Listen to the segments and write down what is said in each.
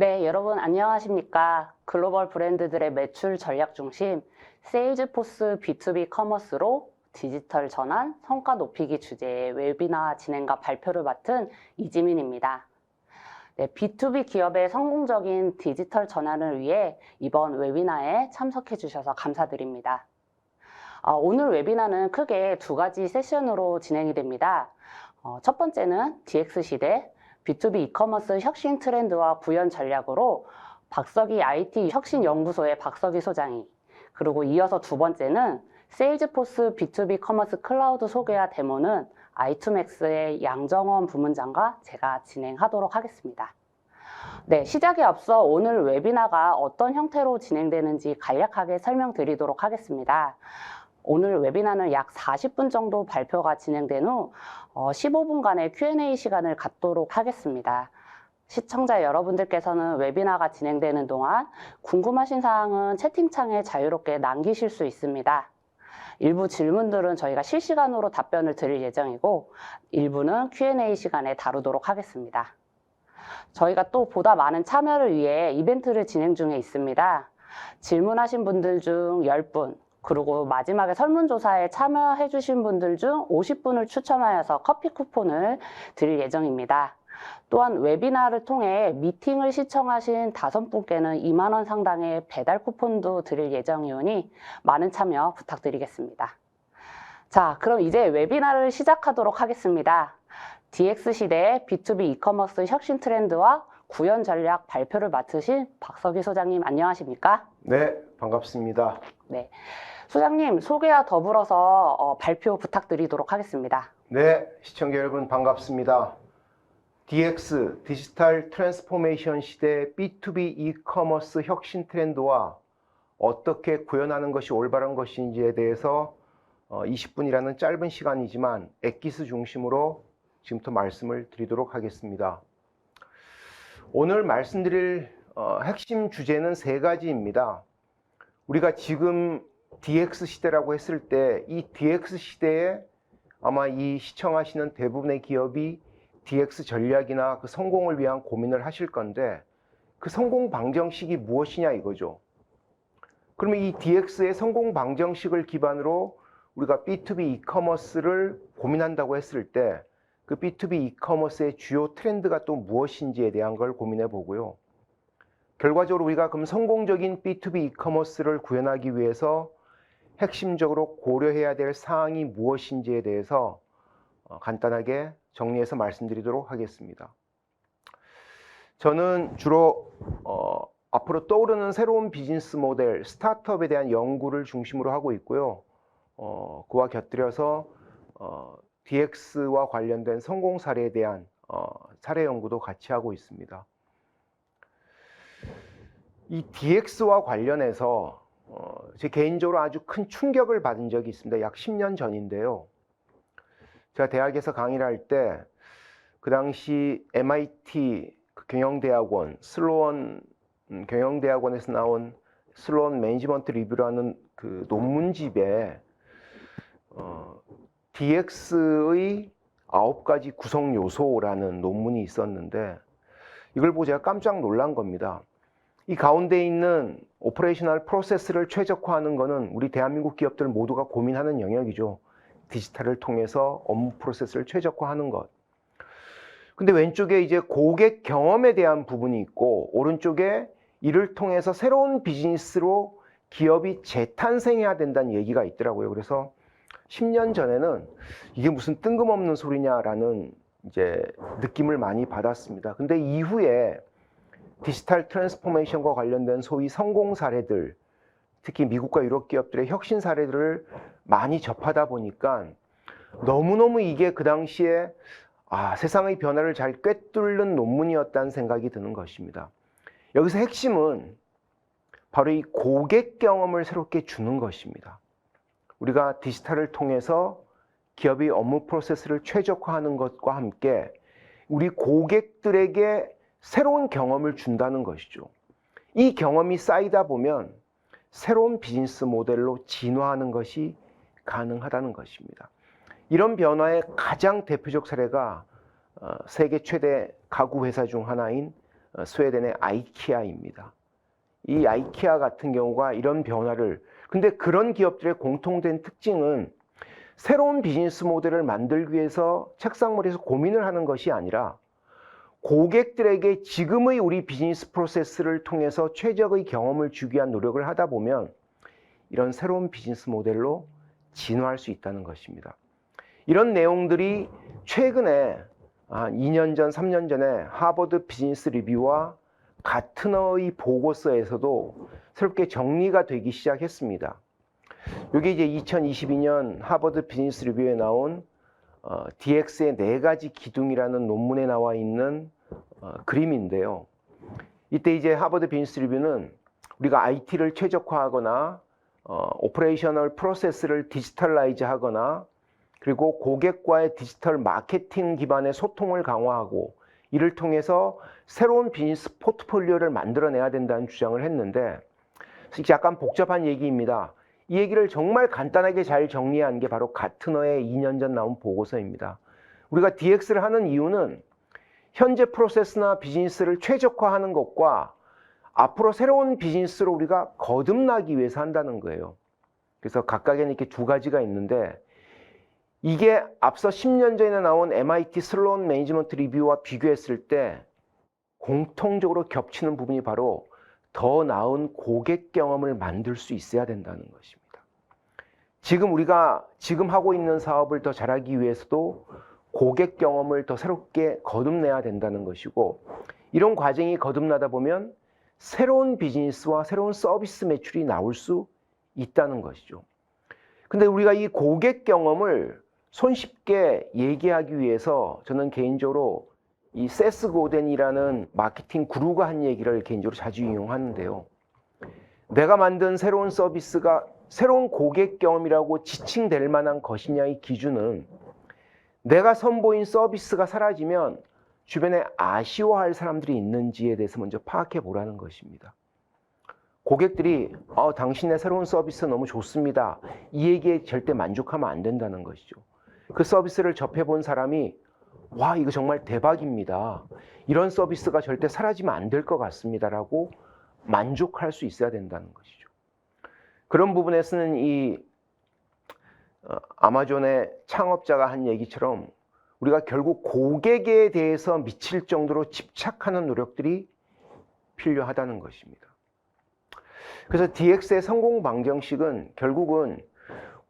네, 여러분 안녕하십니까? 글로벌 브랜드들의 매출 전략 중심 세일즈포스 B2B 커머스로 디지털 전환, 성과 높이기 주제의 웨비나 진행과 발표를 맡은 이지민입니다. 네, B2B 기업의 성공적인 디지털 전환을 위해 이번 웨비나에 참석해 주셔서 감사드립니다. 오늘 웨비나는 크게 두 가지 세션으로 진행이 됩니다. 첫 번째는 DX 시대 B2B 이커머스 혁신 트렌드와 구현 전략으로 박석희 IT 혁신연구소의 박석희 소장이, 그리고 이어서 두 번째는 세일즈포스 B2B 커머스 클라우드 소개와 데모는 i2max의 양정원 부문장과 제가 진행하도록 하겠습니다. 네, 시작에 앞서 오늘 웨비나가 어떤 형태로 진행되는지 간략하게 설명드리도록 하겠습니다. 오늘 웨비나는 약 40분 정도 발표가 진행된 후 15분간의 Q&A 시간을 갖도록 하겠습니다. 시청자 여러분들께서는 웨비나가 진행되는 동안 궁금하신 사항은 채팅창에 자유롭게 남기실 수 있습니다. 일부 질문들은 저희가 실시간으로 답변을 드릴 예정이고 일부는 Q&A 시간에 다루도록 하겠습니다. 저희가 또 보다 많은 참여를 위해 이벤트를 진행 중에 있습니다. 질문하신 분들 중 10분, 그리고 마지막에 설문조사에 참여해 주신 분들 중 50분을 추첨하여서 커피 쿠폰을 드릴 예정입니다. 또한 웨비나를 통해 미팅을 시청하신 5분께는 2만 원 상당의 배달 쿠폰도 드릴 예정이오니 많은 참여 부탁드리겠습니다. 자, 그럼 이제 웨비나를 시작하도록 하겠습니다. DX 시대의 B2B 이커머스 혁신 트렌드와 구현 전략 발표를 맡으신 박석희 소장님 안녕하십니까? 네, 반갑습니다. 네, 소장님 소개와 더불어서 발표 부탁드리도록 하겠습니다. 네, 시청자 여러분 반갑습니다. DX, 디지털 트랜스포메이션 시대 B2B 이커머스 혁신 트렌드와 어떻게 구현하는 것이 올바른 것인지에 대해서 20분이라는 짧은 시간이지만 엑기스 중심으로 지금부터 말씀을 드리도록 하겠습니다. 오늘 말씀드릴 핵심 주제는 세 가지입니다. 우리가 지금 DX 시대라고 했을 때 이 DX 시대에 아마 이 시청하시는 대부분의 기업이 DX 전략이나 그 성공을 위한 고민을 하실 건데 그 성공 방정식이 무엇이냐 이거죠. 그러면 이 DX의 성공 방정식을 기반으로 우리가 B2B 이커머스를 고민한다고 했을 때 그 B2B 이커머스의 주요 트렌드가 또 무엇인지에 대한 걸 고민해 보고요. 결과적으로 우리가 그럼 성공적인 B2B 이커머스를 구현하기 위해서 핵심적으로 고려해야 될 사항이 무엇인지에 대해서 간단하게 정리해서 말씀드리도록 하겠습니다. 저는 주로 앞으로 떠오르는 새로운 비즈니스 모델, 스타트업에 대한 연구를 중심으로 하고 있고요. 그와 곁들여서 DX와 관련된 성공 사례에 대한 사례 연구도 같이 하고 있습니다. 이 DX와 관련해서 제 개인적으로 아주 큰 충격을 받은 적이 있습니다. 약 10년 전인데요. 제가 대학에서 강의를 할 때 그 당시 MIT 경영대학원, 슬로원 경영대학원에서 나온 슬로원 매니지먼트 리뷰라는 그 논문집에 DX의 9가지 구성 요소라는 논문이 있었는데 이걸 보고 제가 깜짝 놀란 겁니다. 이 가운데 있는 오퍼레이셔널 프로세스를 최적화하는 것은 우리 대한민국 기업들 모두가 고민하는 영역이죠. 디지털을 통해서 업무 프로세스를 최적화하는 것. 근데 왼쪽에 이제 고객 경험에 대한 부분이 있고 오른쪽에 이를 통해서 새로운 비즈니스로 기업이 재탄생해야 된다는 얘기가 있더라고요. 그래서 10년 전에는 이게 무슨 뜬금없는 소리냐라는 이제 느낌을 많이 받았습니다. 근데 이후에 디지털 트랜스포메이션과 관련된 소위 성공 사례들, 특히 미국과 유럽 기업들의 혁신 사례들을 많이 접하다 보니까 너무너무 이게 그 당시에 세상의 변화를 잘 꿰뚫는 논문이었다는 생각이 드는 것입니다. 여기서 핵심은 바로 이 고객 경험을 새롭게 주는 것입니다. 우리가 디지털을 통해서 기업이 업무 프로세스를 최적화하는 것과 함께 우리 고객들에게 새로운 경험을 준다는 것이죠. 이 경험이 쌓이다 보면 새로운 비즈니스 모델로 진화하는 것이 가능하다는 것입니다. 이런 변화의 가장 대표적 사례가 세계 최대 가구 회사 중 하나인 스웨덴의 아이키아입니다. 이 아이키아 같은 경우가 이런 변화를, 근데 그런 기업들의 공통된 특징은 새로운 비즈니스 모델을 만들기 위해서 책상머리에서 고민을 하는 것이 아니라 고객들에게 지금의 우리 비즈니스 프로세스를 통해서 최적의 경험을 주기 위한 노력을 하다 보면 이런 새로운 비즈니스 모델로 진화할 수 있다는 것입니다. 이런 내용들이 최근에 한 2년 전, 3년 전에 하버드 비즈니스 리뷰와 가트너의 보고서에서도 새롭게 정리가 되기 시작했습니다. 이게 이제 2022년 하버드 비즈니스 리뷰에 나온 DX의 4가지 기둥이라는 논문에 나와 있는 그림인데요. 이때 이제 하버드 비즈니스 리뷰는 우리가 IT를 최적화하거나 오퍼레이셔널 프로세스를 디지털라이즈 하거나 그리고 고객과의 디지털 마케팅 기반의 소통을 강화하고 이를 통해서 새로운 비즈니스 포트폴리오를 만들어내야 된다는 주장을 했는데 약간 복잡한 얘기입니다. 이 얘기를 정말 간단하게 잘 정리한 게 바로 가트너의 2년 전 나온 보고서입니다. 우리가 DX를 하는 이유는 현재 프로세스나 비즈니스를 최적화하는 것과 앞으로 새로운 비즈니스로 우리가 거듭나기 위해서 한다는 거예요. 그래서 각각에는 이렇게 2가지가 있는데 이게 앞서 10년 전에 나온 MIT 슬론 매니지먼트 리뷰와 비교했을 때 공통적으로 겹치는 부분이 바로 더 나은 고객 경험을 만들 수 있어야 된다는 것입니다. 우리가 지금 하고 있는 사업을 더 잘하기 위해서도 고객 경험을 더 새롭게 거듭내야 된다는 것이고 이런 과정이 거듭나다 보면 새로운 비즈니스와 새로운 서비스 매출이 나올 수 있다는 것이죠. 근데 우리가 이 고객 경험을 손쉽게 얘기하기 위해서 저는 개인적으로 이 세스 고덴이라는 마케팅 구루가 한 얘기를 개인적으로 자주 이용하는데요. 내가 만든 새로운 서비스가 새로운 고객 경험이라고 지칭될 만한 것이냐의 기준은 내가 선보인 서비스가 사라지면 주변에 아쉬워할 사람들이 있는지에 대해서 먼저 파악해 보라는 것입니다. 고객들이 당신의 새로운 서비스 너무 좋습니다. 이 얘기에 절대 만족하면 안 된다는 것이죠. 그 서비스를 접해본 사람이 와, 이거 정말 대박입니다. 이런 서비스가 절대 사라지면 안 될 것 같습니다. 라고 만족할 수 있어야 된다는 것이죠. 그런 부분에서는 이 아마존의 창업자가 한 얘기처럼 우리가 결국 고객에 대해서 미칠 정도로 집착하는 노력들이 필요하다는 것입니다. 그래서 DX의 성공 방정식은 결국은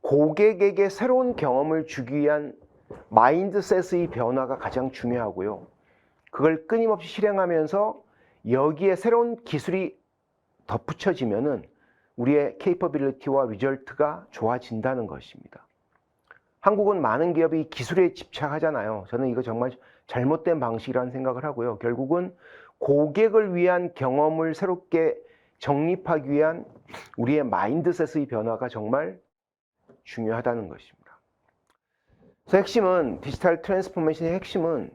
고객에게 새로운 경험을 주기 위한 마인드셋의 변화가 가장 중요하고요. 그걸 끊임없이 실행하면서 여기에 새로운 기술이 덧붙여지면은 우리의 케이퍼빌리티와 리절트가 좋아진다는 것입니다. 한국은 많은 기업이 기술에 집착하잖아요. 저는 이거 정말 잘못된 방식이라는 생각을 하고요. 결국은 고객을 위한 경험을 새롭게 정립하기 위한 우리의 마인드셋의 변화가 정말 중요하다는 것입니다. 그래서 핵심은 디지털 트랜스포메이션의 핵심은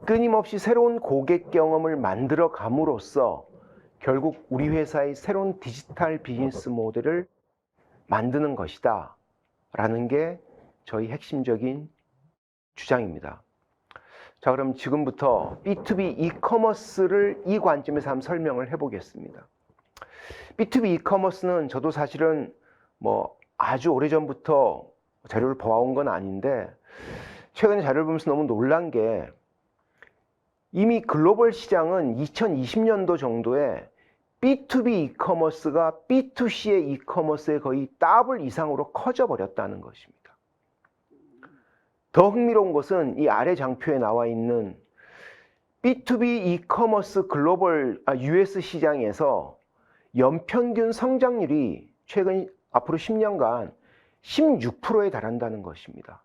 끊임없이 새로운 고객 경험을 만들어 감으로써 결국 우리 회사의 새로운 디지털 비즈니스 모델을 만드는 것이다 라는 게 저희 핵심적인 주장입니다. 자, 그럼 지금부터 B2B 이커머스를 이 관점에서 한번 설명을 해보겠습니다. B2B 이커머스는 저도 사실은 아주 오래전부터 자료를 봐온 건 아닌데 최근에 자료를 보면서 너무 놀란 게 이미 글로벌 시장은 2020년도 정도에 B2B 이커머스가 B2C의 이커머스의 거의 더블 이상으로 커져 버렸다는 것입니다. 더 흥미로운 것은 이 아래 장표에 나와 있는 B2B 이커머스 글로벌 US 시장에서 연평균 성장률이 최근 앞으로 10년간 16%에 달한다는 것입니다.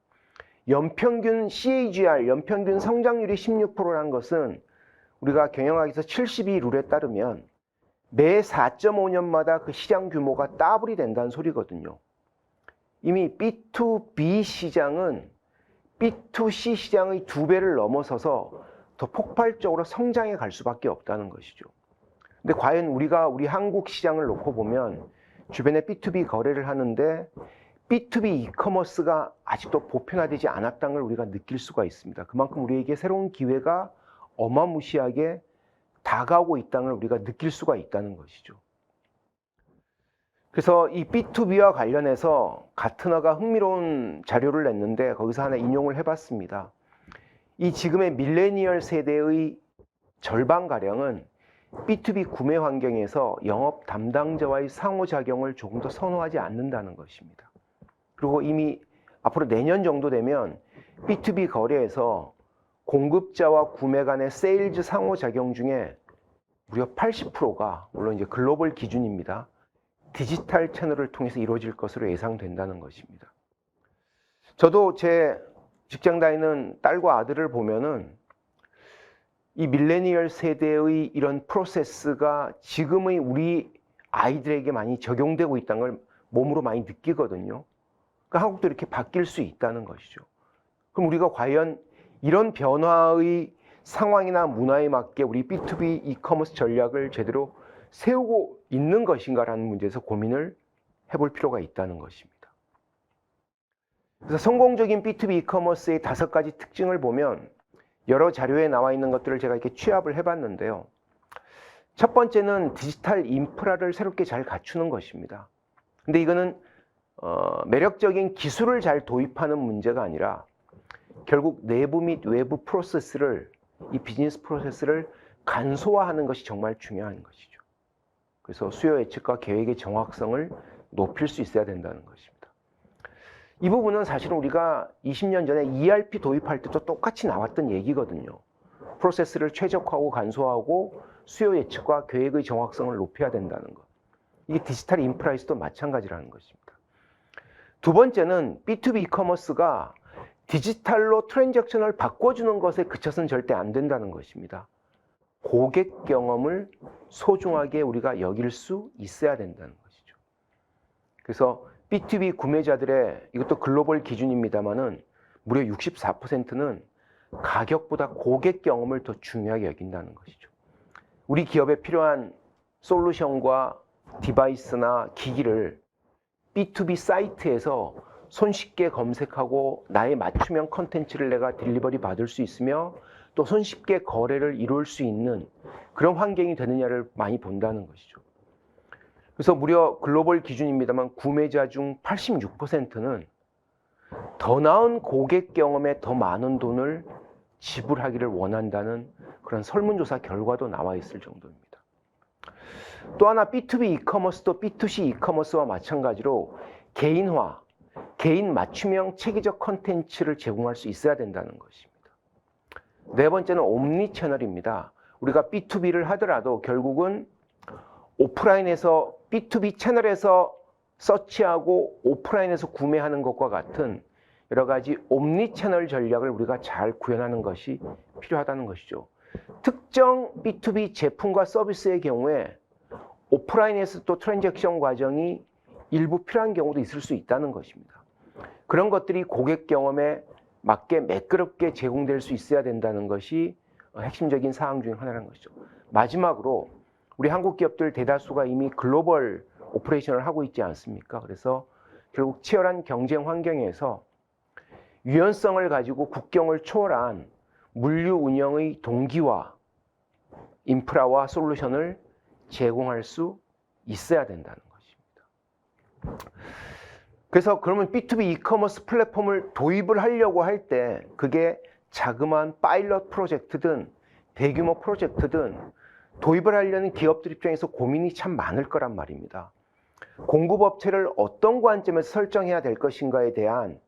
연평균 CAGR, 연평균 성장률이 16%라는 것은 우리가 경영학에서 72룰에 따르면 매 4.5년마다 그 시장 규모가 더블이 된다는 소리거든요. 이미 B2B 시장은 B2C 시장의 2배를 넘어서서 더 폭발적으로 성장해 갈 수밖에 없다는 것이죠. 근데 과연 우리 한국 시장을 놓고 보면 주변에 B2B 거래를 하는데 B2B 이커머스가 아직도 보편화되지 않았다는 걸 우리가 느낄 수가 있습니다. 그만큼 우리에게 새로운 기회가 어마무시하게 다가오고 있다는 걸 우리가 느낄 수가 있다는 것이죠. 그래서 이 B2B와 관련해서 가트너가 흥미로운 자료를 냈는데 거기서 하나 인용을 해봤습니다. 이 지금의 밀레니얼 세대의 절반가량은 B2B 구매 환경에서 영업 담당자와의 상호작용을 조금 더 선호하지 않는다는 것입니다. 그리고 이미 앞으로 내년 정도 되면 B2B 거래에서 공급자와 구매 간의 세일즈 상호작용 중에 무려 80%가 물론 이제 글로벌 기준입니다. 디지털 채널을 통해서 이루어질 것으로 예상된다는 것입니다. 저도 제 직장 다니는 딸과 아들을 보면은 이 밀레니얼 세대의 이런 프로세스가 지금의 우리 아이들에게 많이 적용되고 있다는 걸 몸으로 많이 느끼거든요. 그러니까 한국도 이렇게 바뀔 수 있다는 것이죠. 그럼 우리가 과연 이런 변화의 상황이나 문화에 맞게 우리 B2B 이커머스 전략을 제대로 세우고 있는 것인가라는 문제에서 고민을 해볼 필요가 있다는 것입니다. 그래서 성공적인 B2B 이커머스의 5가지 특징을 보면 여러 자료에 나와 있는 것들을 제가 이렇게 취합을 해봤는데요. 첫 번째는 디지털 인프라를 새롭게 잘 갖추는 것입니다. 근데 이거는 매력적인 기술을 잘 도입하는 문제가 아니라 결국 내부 및 외부 프로세스를 이 비즈니스 프로세스를 간소화하는 것이 정말 중요한 것이죠. 그래서 수요 예측과 계획의 정확성을 높일 수 있어야 된다는 것입니다. 이 부분은 사실은 우리가 20년 전에 ERP 도입할 때도 똑같이 나왔던 얘기거든요. 프로세스를 최적화하고 간소화하고 수요 예측과 계획의 정확성을 높여야 된다는 것. 이게 디지털 인프라에서도 마찬가지라는 것입니다. 두 번째는 B2B 이커머스가 디지털로 트랜잭션을 바꿔주는 것에 그쳐서는 절대 안 된다는 것입니다. 고객 경험을 소중하게 우리가 여길 수 있어야 된다는 것이죠. 그래서 B2B 구매자들의 이것도 글로벌 기준입니다만은 무려 64%는 가격보다 고객 경험을 더 중요하게 여긴다는 것이죠. 우리 기업에 필요한 솔루션과 디바이스나 기기를 B2B 사이트에서 손쉽게 검색하고 나의 맞춤형 컨텐츠를 내가 딜리버리 받을 수 있으며 또 손쉽게 거래를 이룰 수 있는 그런 환경이 되느냐를 많이 본다는 것이죠. 그래서 무려 글로벌 기준입니다만 구매자 중 86%는 더 나은 고객 경험에 더 많은 돈을 지불하기를 원한다는 그런 설문조사 결과도 나와 있을 정도입니다. 또 하나 B2B 이커머스도 B2C 이커머스와 마찬가지로 개인화, 개인 맞춤형 체계적 컨텐츠를 제공할 수 있어야 된다는 것입니다. 네 번째는 옴니 채널입니다. 우리가 B2B를 하더라도 결국은 오프라인에서 B2B 채널에서 서치하고 오프라인에서 구매하는 것과 같은 여러 가지 옴니 채널 전략을 우리가 잘 구현하는 것이 필요하다는 것이죠. 특정 B2B 제품과 서비스의 경우에 오프라인에서 또 트랜잭션 과정이 일부 필요한 경우도 있을 수 있다는 것입니다. 그런 것들이 고객 경험에 맞게 매끄럽게 제공될 수 있어야 된다는 것이 핵심적인 사항 중 하나라는 것이죠. 마지막으로 우리 한국 기업들 대다수가 이미 글로벌 오퍼레이션을 하고 있지 않습니까? 그래서 결국 치열한 경쟁 환경에서 유연성을 가지고 국경을 초월한 물류 운영의 동기와 인프라와 솔루션을 제공할 수 있어야 된다는 것입니다. 그래서 그러면 B2B 이커머스 플랫폼을 도입을 하려고 할 때 그게 자그마한 파일럿 프로젝트든 대규모 프로젝트든 도입을 하려는 기업들 입장에서 고민이 참 많을 거란 말입니다. 공급업체를 어떤 관점에서 설정해야 될 것인가에 대한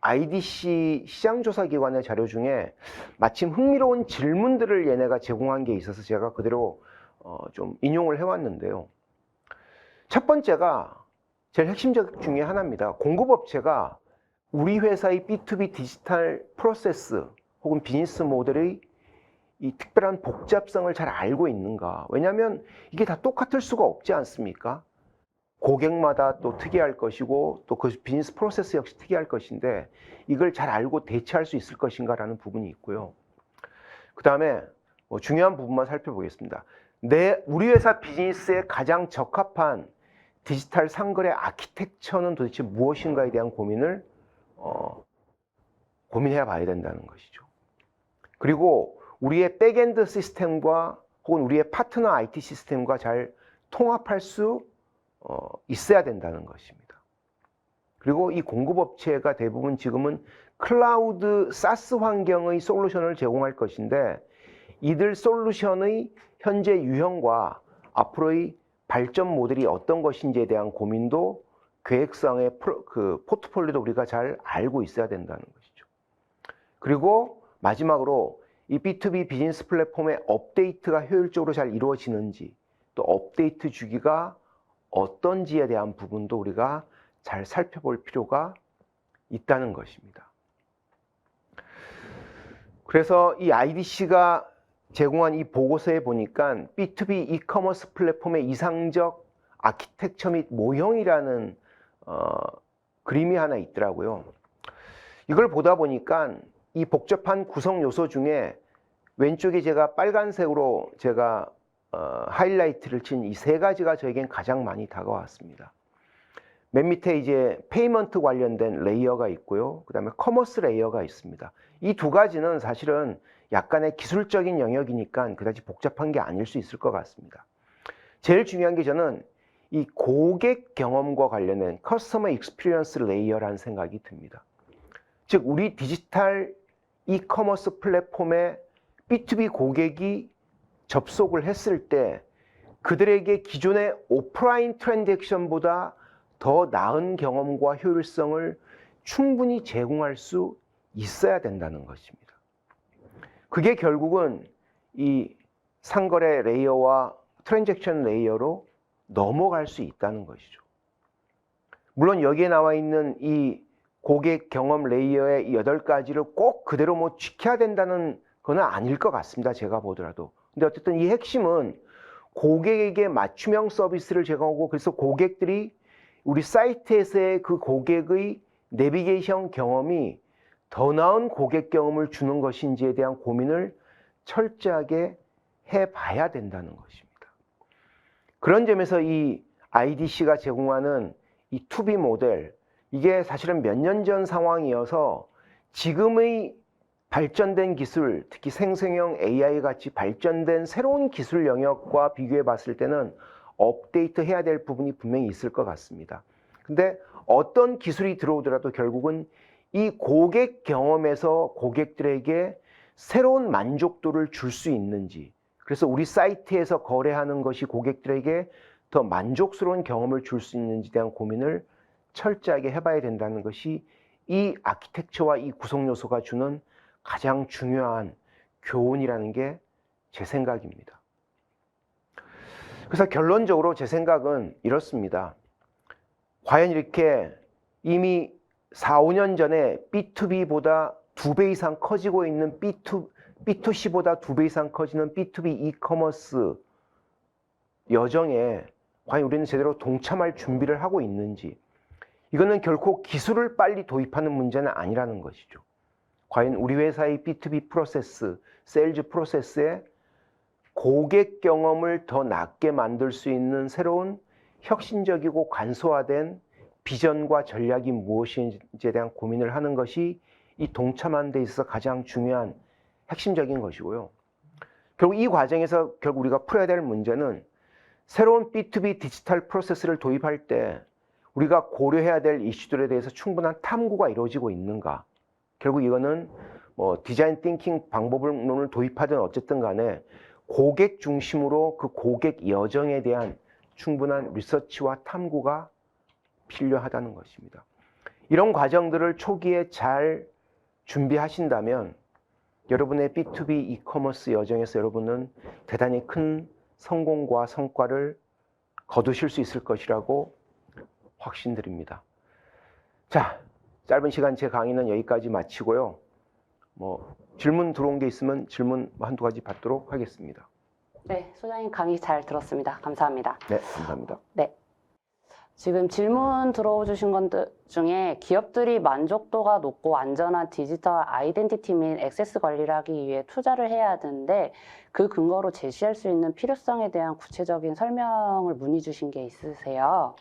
IDC 시장조사기관의 자료 중에 마침 흥미로운 질문들을 얘네가 제공한 게 있어서 제가 그대로 좀 인용을 해왔는데요. 첫 번째가 제일 핵심적 중에 하나입니다. 공급업체가 우리 회사의 B2B 디지털 프로세스 혹은 비즈니스 모델의 이 특별한 복잡성을 잘 알고 있는가? 왜냐하면 이게 다 똑같을 수가 없지 않습니까? 고객마다 또 특이할 것이고 또 그 비즈니스 프로세스 역시 특이할 것인데 이걸 잘 알고 대처할 수 있을 것인가라는 부분이 있고요. 그 다음에 중요한 부분만 살펴보겠습니다. 우리 회사 비즈니스에 가장 적합한 디지털 상거래 아키텍처는 도대체 무엇인가에 대한 고민을 고민해야 봐야 된다는 것이죠. 그리고 우리의 백엔드 시스템과 혹은 우리의 파트너 IT 시스템과 잘 통합할 수 있어야 된다는 것입니다. 그리고 이 공급업체가 대부분 지금은 클라우드 사스 환경의 솔루션을 제공할 것인데 이들 솔루션의 현재 유형과 앞으로의 발전 모델이 어떤 것인지에 대한 고민도 계획상의 포트폴리오도 우리가 잘 알고 있어야 된다는 것이죠. 그리고 마지막으로 이 B2B 비즈니스 플랫폼의 업데이트가 효율적으로 잘 이루어지는지 또 업데이트 주기가 어떤지에 대한 부분도 우리가 잘 살펴볼 필요가 있다는 것입니다. 그래서 이 IDC가 제공한 이 보고서에 보니까 B2B 이커머스 플랫폼의 이상적 아키텍처 및 모형이라는 그림이 하나 있더라고요. 이걸 보다 보니까 이 복잡한 구성 요소 중에 왼쪽에 제가 빨간색으로 제가 하이라이트를 친 이 세 가지가 저에겐 가장 많이 다가왔습니다. 맨 밑에 이제 페이먼트 관련된 레이어가 있고요. 그 다음에 커머스 레이어가 있습니다. 이 두 가지는 사실은 약간의 기술적인 영역이니까 그다지 복잡한 게 아닐 수 있을 것 같습니다. 제일 중요한 게 저는 이 고객 경험과 관련된 커스터머 익스피리언스 레이어라는 생각이 듭니다. 즉 우리 디지털 이커머스 플랫폼에 B2B 고객이 접속을 했을 때 그들에게 기존의 오프라인 트랜잭션보다 더 나은 경험과 효율성을 충분히 제공할 수 있어야 된다는 것입니다. 그게 결국은 이 상거래 레이어와 트랜잭션 레이어로 넘어갈 수 있다는 것이죠. 물론 여기에 나와 있는 이 고객 경험 레이어의 8가지를 꼭 그대로 뭐 지켜야 된다는 건 아닐 것 같습니다. 제가 보더라도. 근데 어쨌든 이 핵심은 고객에게 맞춤형 서비스를 제공하고 그래서 고객들이 우리 사이트에서의 그 고객의 내비게이션 경험이 더 나은 고객 경험을 주는 것인지에 대한 고민을 철저하게 해봐야 된다는 것입니다. 그런 점에서 이 IDC가 제공하는 이 투비 모델, 이게 사실은 몇 년 전 상황이어서 지금의 발전된 기술, 특히 생성형 AI 같이 발전된 새로운 기술 영역과 비교해 봤을 때는 업데이트 해야 될 부분이 분명히 있을 것 같습니다. 근데 어떤 기술이 들어오더라도 결국은 이 고객 경험에서 고객들에게 새로운 만족도를 줄 수 있는지, 그래서 우리 사이트에서 거래하는 것이 고객들에게 더 만족스러운 경험을 줄 수 있는지에 대한 고민을 철저하게 해봐야 된다는 것이 이 아키텍처와 이 구성 요소가 주는 가장 중요한 교훈이라는 게 제 생각입니다. 그래서 결론적으로 제 생각은 이렇습니다. 과연 이렇게 이미 4, 5년 전에 B2B보다 2배 이상 커지고 있는 B2C보다 2배 이상 커지는 B2B 이커머스 여정에 과연 우리는 제대로 동참할 준비를 하고 있는지, 이거는 결코 기술을 빨리 도입하는 문제는 아니라는 것이죠. 과연 우리 회사의 B2B 프로세스, 세일즈 프로세스에 고객 경험을 더 낫게 만들 수 있는 새로운 혁신적이고 간소화된 비전과 전략이 무엇인지에 대한 고민을 하는 것이 이 동참하는 데 있어서 가장 중요한 핵심적인 것이고요. 결국 이 과정에서 결국 우리가 풀어야 될 문제는 새로운 B2B 디지털 프로세스를 도입할 때 우리가 고려해야 될 이슈들에 대해서 충분한 탐구가 이루어지고 있는가. 결국 이거는 뭐 디자인 띵킹 방법론을 도입하든 어쨌든 간에 고객 중심으로 그 고객 여정에 대한 충분한 리서치와 탐구가 필요하다는 것입니다. 이런 과정들을 초기에 잘 준비하신다면 여러분의 B2B 이커머스 여정에서 여러분은 대단히 큰 성공과 성과를 거두실 수 있을 것이라고 확신드립니다. 자, 짧은 시간 제 강의는 여기까지 마치고요. 질문 들어온 게 있으면 질문 한두 가지 받도록 하겠습니다. 네, 소장님 강의 잘 들었습니다. 감사합니다. 네, 감사합니다. 네. 지금 질문 들어주신 것들 중에 기업들이 만족도가 높고 안전한 디지털 아이덴티티 및 액세스 관리를 하기 위해 투자를 해야 하는데 그 근거로 제시할 수 있는 필요성에 대한 구체적인 설명을 문의 주신 게 있으세요?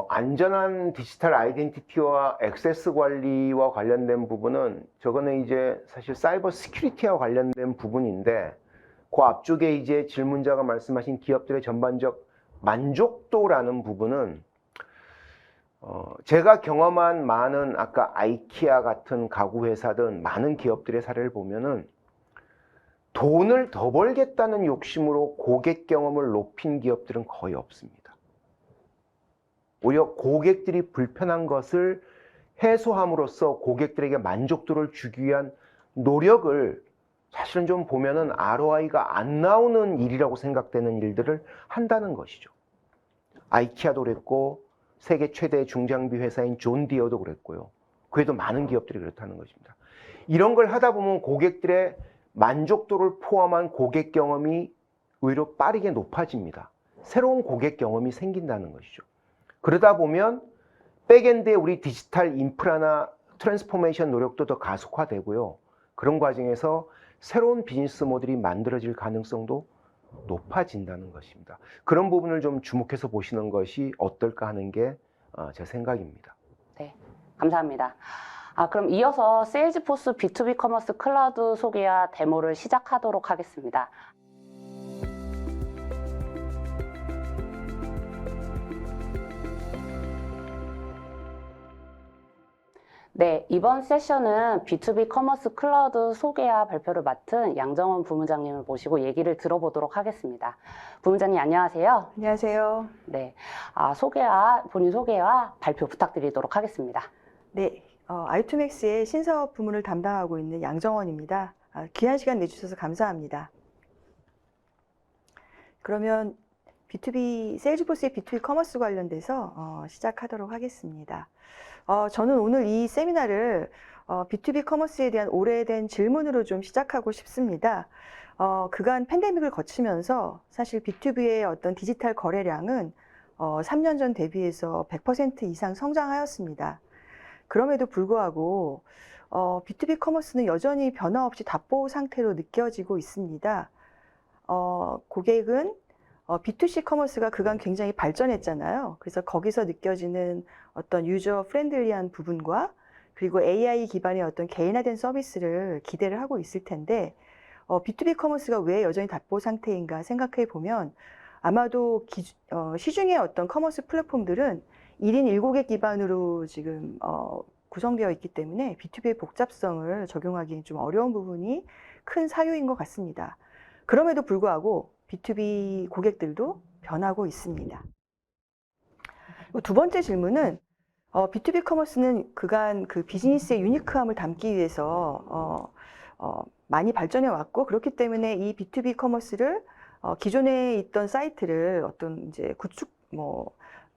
안전한 디지털 아이덴티티와 액세스 관리와 관련된 부분은 저거는 이제 사실 사이버 시큐리티와 관련된 부분인데 그 앞쪽에 이제 질문자가 말씀하신 기업들의 전반적 만족도라는 부분은 제가 경험한 많은 아까 아이키아 같은 가구 회사든 많은 기업들의 사례를 보면은 돈을 더 벌겠다는 욕심으로 고객 경험을 높인 기업들은 거의 없습니다. 오히려 고객들이 불편한 것을 해소함으로써 고객들에게 만족도를 주기 위한 노력을 사실은 좀 보면은 ROI가 안 나오는 일이라고 생각되는 일들을 한다는 것이죠. 아이키아도 그랬고 세계 최대 중장비 회사인 존 디어도 그랬고요. 그래도 많은 기업들이 그렇다는 것입니다. 이런 걸 하다 보면 고객들의 만족도를 포함한 고객 경험이 오히려 빠르게 높아집니다. 새로운 고객 경험이 생긴다는 것이죠. 그러다 보면 백엔드에 우리 디지털 인프라나 트랜스포메이션 노력도 더 가속화되고요. 그런 과정에서 새로운 비즈니스 모델이 만들어질 가능성도 높아진다는 것입니다. 그런 부분을 좀 주목해서 보시는 것이 어떨까 하는 게 제 생각입니다. 네, 감사합니다. 그럼 이어서 세일즈포스 B2B 커머스 클라우드 소개와 데모를 시작하도록 하겠습니다. 네, 이번 세션은 B2B 커머스 클라우드 소개와 발표를 맡은 양정원 부문장님을 모시고 얘기를 들어보도록 하겠습니다. 부문장님 안녕하세요. 안녕하세요. 네, 본인 소개와 발표 부탁드리도록 하겠습니다. 네, i2max의 신사업 부문을 담당하고 있는 양정원입니다. 귀한 시간 내주셔서 감사합니다. 그러면 세일즈포스의 B2B 커머스 관련돼서 시작하도록 하겠습니다. 저는 오늘 이 세미나를 B2B 커머스에 대한 오래된 질문으로 좀 시작하고 싶습니다. 그간 팬데믹을 거치면서 사실 B2B의 어떤 디지털 거래량은 3년 전 대비해서 100% 이상 성장하였습니다. 그럼에도 불구하고 B2B 커머스는 여전히 변화 없이 답보 상태로 느껴지고 있습니다. 고객은 B2C 커머스가 그간 굉장히 발전했잖아요. 그래서 거기서 느껴지는 어떤 유저 프렌들리한 부분과 그리고 AI 기반의 어떤 개인화된 서비스를 기대를 하고 있을 텐데 B2B 커머스가 왜 여전히 답보 상태인가 생각해 보면 아마도 시중의 어떤 커머스 플랫폼들은 1인 1고객 기반으로 지금 구성되어 있기 때문에 B2B의 복잡성을 적용하기 좀 어려운 부분이 큰 사유인 것 같습니다. 그럼에도 불구하고 B2B 고객들도 변하고 있습니다. 두 번째 질문은 B2B 커머스는 그간 그 비즈니스의 유니크함을 담기 위해서 많이 발전해 왔고 그렇기 때문에 이 B2B 커머스를 기존에 있던 사이트를 어떤 이제 구축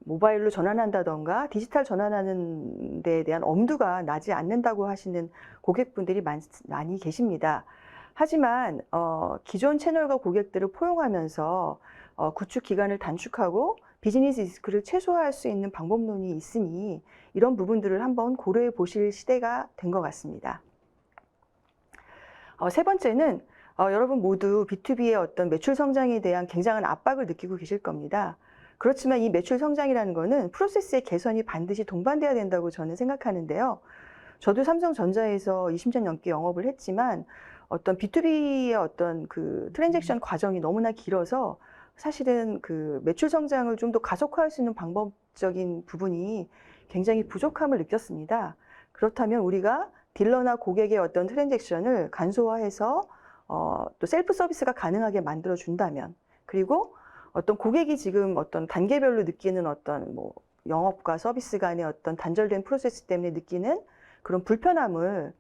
모바일로 전환한다던가 디지털 전환하는 데에 대한 엄두가 나지 않는다고 하시는 고객분들이 많이 계십니다. 하지만 기존 채널과 고객들을 포용하면서 구축 기간을 단축하고 비즈니스 리스크를 최소화할 수 있는 방법론이 있으니 이런 부분들을 한번 고려해 보실 시대가 된 것 같습니다. 세 번째는 여러분 모두 B2B의 어떤 매출 성장에 대한 굉장한 압박을 느끼고 계실 겁니다. 그렇지만 이 매출 성장이라는 거는 프로세스의 개선이 반드시 동반돼야 된다고 저는 생각하는데요. 저도 삼성전자에서 20년 넘게 영업을 했지만 어떤 B2B의 어떤 그 트랜잭션 과정이 너무나 길어서 사실은 그 매출 성장을 좀 더 가속화할 수 있는 방법적인 부분이 굉장히 부족함을 느꼈습니다. 그렇다면 우리가 딜러나 고객의 어떤 트랜잭션을 간소화해서 또 셀프 서비스가 가능하게 만들어 준다면, 그리고 어떤 고객이 지금 어떤 단계별로 느끼는 어떤 영업과 서비스 간의 어떤 단절된 프로세스 때문에 느끼는 그런 불편함을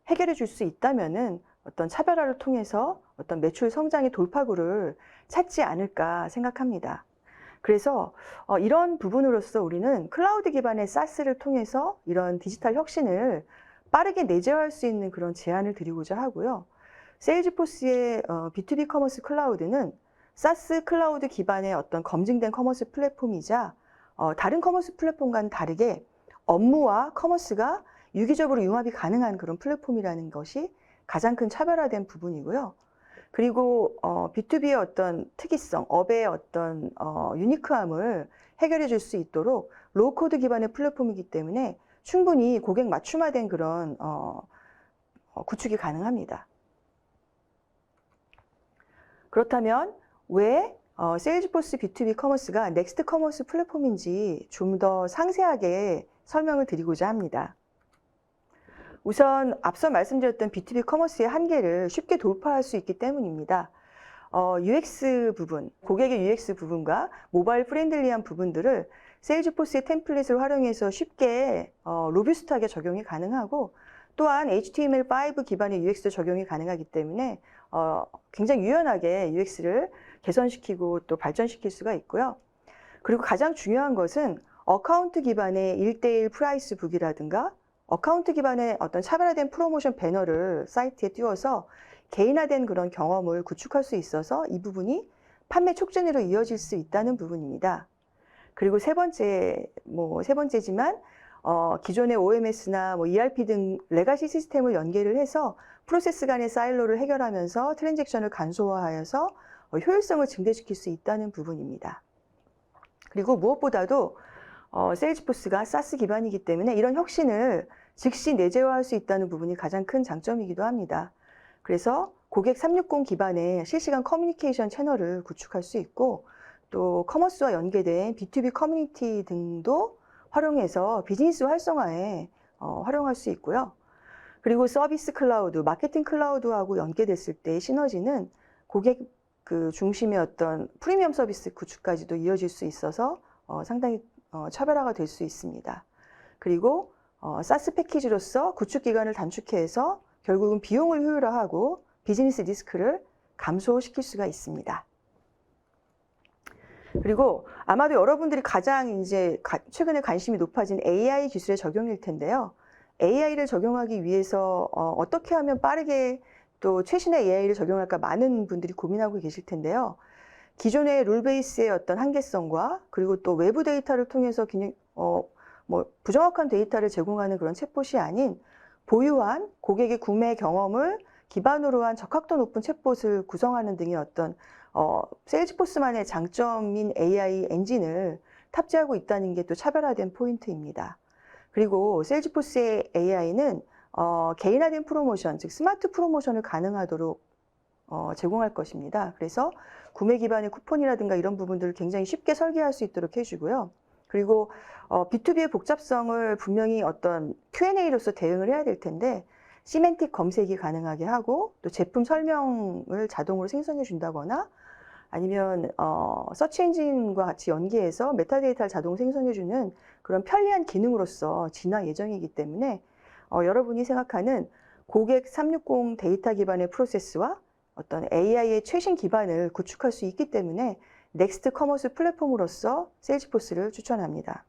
해결해 줄 수 있다면은 어떤 차별화를 통해서 어떤 매출 성장의 돌파구를 찾지 않을까 생각합니다. 그래서 이런 부분으로서 우리는 클라우드 기반의 SaaS를 통해서 이런 디지털 혁신을 빠르게 내재화할 수 있는 그런 제안을 드리고자 하고요. 세일즈포스의 B2B 커머스 클라우드는 SaaS 클라우드 기반의 어떤 검증된 커머스 플랫폼이자 다른 커머스 플랫폼과는 다르게 업무와 커머스가 유기적으로 융합이 가능한 그런 플랫폼이라는 것이 가장 큰 차별화된 부분이고요. 그리고 B2B의 어떤 특이성, 업의 어떤 유니크함을 해결해 줄 수 있도록 로우 코드 기반의 플랫폼이기 때문에 충분히 고객 맞춤화된 그런 구축이 가능합니다. 그렇다면 왜 세일즈포스 B2B 커머스가 넥스트 커머스 플랫폼인지 좀 더 상세하게 설명을 드리고자 합니다. 우선 앞서 말씀드렸던 B2B 커머스의 한계를 쉽게 돌파할 수 있기 때문입니다. UX 부분, 고객의 UX 부분과 모바일 프렌들리한 부분들을 세일즈포스의 템플릿을 활용해서 쉽게 로뷰스트하게 적용이 가능하고, 또한 HTML5 기반의 UX도 적용이 가능하기 때문에 굉장히 유연하게 UX를 개선시키고 또 발전시킬 수가 있고요. 그리고 가장 중요한 것은 어카운트 기반의 1:1 프라이스 북이라든가 어카운트 기반의 어떤 차별화된 프로모션 배너를 사이트에 띄워서 개인화된 그런 경험을 구축할 수 있어서 이 부분이 판매 촉진으로 이어질 수 있다는 부분입니다. 그리고 세 번째지만 기존의 OMS나 ERP 등 레가시 시스템을 연계를 해서 프로세스 간의 사일로를 해결하면서 트랜잭션을 간소화하여서 효율성을 증대시킬 수 있다는 부분입니다. 그리고 무엇보다도 세일즈포스가 SaaS 기반이기 때문에 이런 혁신을 즉시 내재화할 수 있다는 부분이 가장 큰 장점이기도 합니다. 그래서 고객 360 기반의 실시간 커뮤니케이션 채널을 구축할 수 있고, 또 커머스와 연계된 B2B 커뮤니티 등도 활용해서 비즈니스 활성화에 활용할 수 있고요. 그리고 서비스 클라우드, 마케팅 클라우드하고 연계됐을 때의 시너지는 고객 중심의 어떤 프리미엄 서비스 구축까지도 이어질 수 있어서 상당히 차별화가 될 수 있습니다. 그리고 SaaS 패키지로서 구축 기간을 단축해서 결국은 비용을 효율화하고 비즈니스 리스크를 감소시킬 수가 있습니다. 그리고 아마도 여러분들이 가장 최근에 관심이 높아진 AI 기술의 적용일 텐데요. AI를 적용하기 위해서 어떻게 하면 빠르게 또 최신의 AI를 적용할까 많은 분들이 고민하고 계실 텐데요. 기존의 룰 베이스의 어떤 한계성과 그리고 또 외부 데이터를 통해서 그냥 부정확한 데이터를 제공하는 그런 챗봇이 아닌 보유한 고객의 구매 경험을 기반으로 한 적합도 높은 챗봇을 구성하는 등의 어떤 세일즈포스만의 장점인 AI 엔진을 탑재하고 있다는 게 또 차별화된 포인트입니다. 그리고 세일즈포스의 AI는 개인화된 프로모션, 즉 스마트 프로모션을 가능하도록 제공할 것입니다. 그래서 구매 기반의 쿠폰이라든가 이런 부분들을 굉장히 쉽게 설계할 수 있도록 해주고요. 그리고 B2B의 복잡성을 분명히 어떤 Q&A로서 대응을 해야 될 텐데 시멘틱 검색이 가능하게 하고, 또 제품 설명을 자동으로 생성해 준다거나 아니면 서치 엔진과 같이 연계해서 메타데이터를 자동 생성해주는 그런 편리한 기능으로서 진화 예정이기 때문에 여러분이 생각하는 고객 360 데이터 기반의 프로세스와 어떤 AI의 최신 기반을 구축할 수 있기 때문에 넥스트 커머스 플랫폼으로서 세일즈포스를 추천합니다.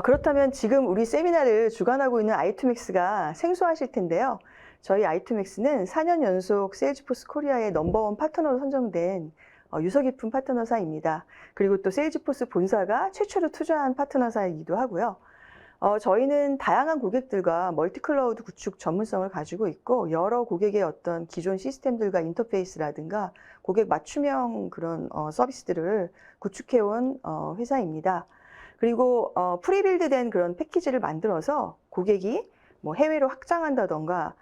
그렇다면 지금 우리 세미나를 주관하고 있는 i2max가 생소하실 텐데요. 저희 i2max는 4년 연속 세일즈포스 코리아의 넘버원 파트너로 선정된 유서 깊은 파트너사입니다. 그리고 또 세일즈포스 본사가 최초로 투자한 파트너사이기도 하고요. 저희는 다양한 고객들과 멀티클라우드 구축 전문성을 가지고 있고, 여러 고객의 어떤 기존 시스템들과 인터페이스라든가 고객 맞춤형 그런 서비스들을 구축해온 회사입니다. 그리고 프리빌드된 그런 패키지를 만들어서 고객이 해외로 확장한다던가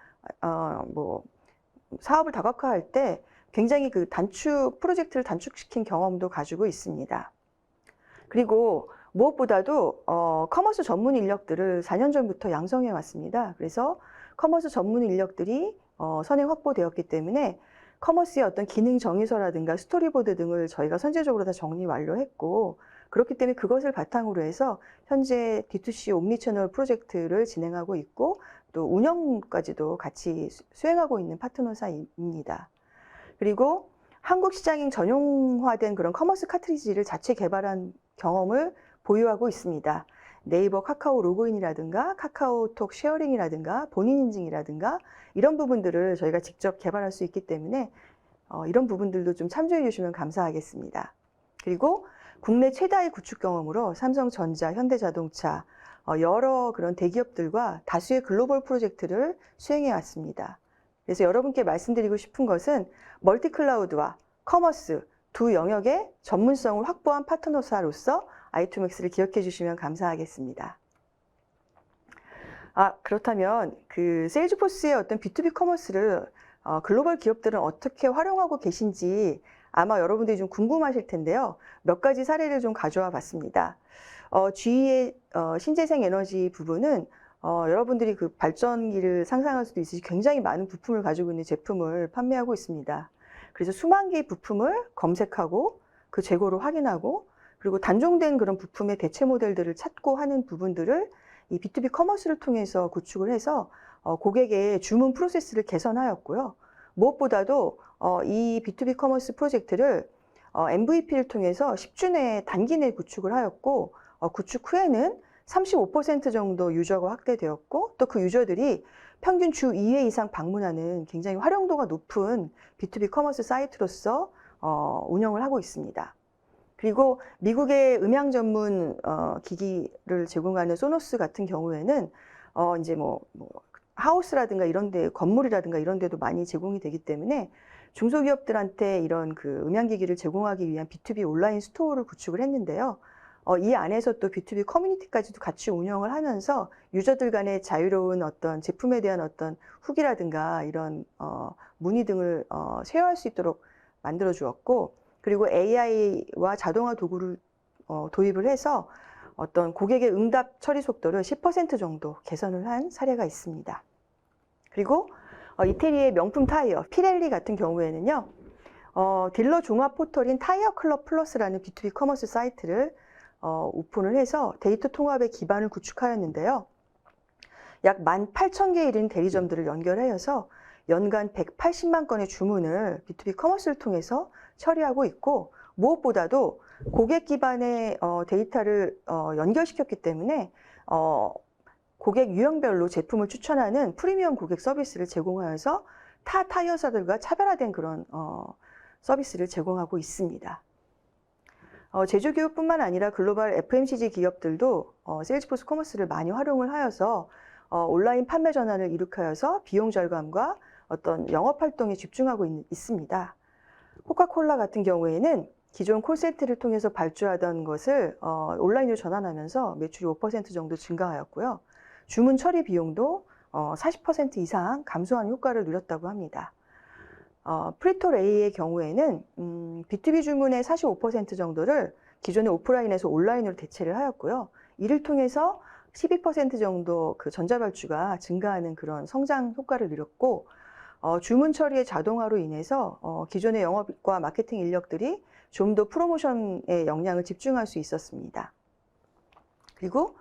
사업을 다각화할 때 굉장히 프로젝트를 단축시킨 경험도 가지고 있습니다. 그리고 무엇보다도 커머스 전문 인력들을 4년 전부터 양성해 왔습니다. 그래서 커머스 전문 인력들이 선행 확보되었기 때문에 커머스의 어떤 기능 정의서라든가 스토리보드 등을 저희가 선제적으로 다 정리 완료했고, 그렇기 때문에 그것을 바탕으로 해서 현재 D2C 옴니채널 프로젝트를 진행하고 있고, 또 운영까지도 같이 수행하고 있는 파트너사입니다. 그리고 한국 시장에 전용화된 그런 커머스 카트리지를 자체 개발한 경험을 보유하고 있습니다. 네이버 카카오 로그인이라든가 카카오톡 쉐어링이라든가 본인 인증이라든가 이런 부분들을 저희가 직접 개발할 수 있기 때문에 이런 부분들도 좀 참조해 주시면 감사하겠습니다. 그리고 국내 최다의 구축 경험으로 삼성전자, 현대자동차, 여러 그런 대기업들과 다수의 글로벌 프로젝트를 수행해 왔습니다. 그래서 여러분께 말씀드리고 싶은 것은 멀티클라우드와 커머스 두 영역의 전문성을 확보한 파트너사로서 i2max를 기억해 주시면 감사하겠습니다. 그렇다면 그 세일즈포스의 어떤 B2B 커머스를 글로벌 기업들은 어떻게 활용하고 계신지 아마 여러분들이 좀 궁금하실 텐데요. 몇 가지 사례를 좀 가져와 봤습니다. GE의 신재생 에너지 부분은 여러분들이 그 발전기를 상상할 수도 있으시 굉장히 많은 부품을 가지고 있는 제품을 판매하고 있습니다. 그래서 수만 개의 부품을 검색하고 그 재고를 확인하고 그리고 단종된 그런 부품의 대체 모델들을 찾고 하는 부분들을 이 B2B 커머스를 통해서 구축을 해서 고객의 주문 프로세스를 개선하였고요. 무엇보다도 이 B2B 커머스 프로젝트를 MVP를 통해서 10주 내에 단기 내에 구축을 하였고 구축 후에는 35% 정도 유저가 확대되었고 또 그 유저들이 평균 주 2회 이상 방문하는 굉장히 활용도가 높은 B2B 커머스 사이트로서 운영을 하고 있습니다. 그리고 미국의 음향 전문 기기를 제공하는 소노스 같은 경우에는 이제 하우스라든가 이런 데 건물이라든가 이런 데도 많이 제공이 되기 때문에 중소기업들한테 이런 그 음향기기를 제공하기 위한 B2B 온라인 스토어를 구축을 했는데요. 이 안에서 또 B2B 커뮤니티까지도 같이 운영을 하면서 유저들 간의 자유로운 어떤 제품에 대한 어떤 후기라든가 이런 문의 등을 쉐어할 수 있도록 만들어 주었고 그리고 AI와 자동화 도구를 도입을 해서 어떤 고객의 응답 처리 속도를 10% 정도 개선을 한 사례가 있습니다. 그리고 이태리의 명품 타이어 피렐리 같은 경우에는요. 딜러 종합 포털인 타이어 클럽 플러스라는 B2B 커머스 사이트를 오픈을 해서 데이터 통합의 기반을 구축하였는데요. 약 18,000개에 이른 대리점들을 연결하여서 연간 180만 건의 주문을 B2B 커머스를 통해서 처리하고 있고 무엇보다도 고객 기반의 데이터를 연결시켰기 때문에 고객 유형별로 제품을 추천하는 프리미엄 고객 서비스를 제공하여서 타 타이어사들과 차별화된 그런 서비스를 제공하고 있습니다. 제조기업뿐만 아니라 글로벌 FMCG 기업들도 세일즈포스 커머스를 많이 활용을 하여서 온라인 판매 전환을 일으켜서 비용 절감과 어떤 영업 활동에 집중하고 있습니다. 코카콜라 같은 경우에는 기존 콜센터를 통해서 발주하던 것을 온라인으로 전환하면서 매출이 5% 정도 증가하였고요. 주문 처리 비용도 40% 이상 감소하는 효과를 누렸다고 합니다. 프리토레이의 경우에는 B2B 주문의 45% 정도를 기존의 오프라인에서 온라인으로 대체를 하였고요. 이를 통해서 12% 정도 그 전자발주가 증가하는 그런 성장 효과를 누렸고 주문 처리의 자동화로 인해서 기존의 영업과 마케팅 인력들이 좀 더 프로모션에 역량을 집중할 수 있었습니다. 그리고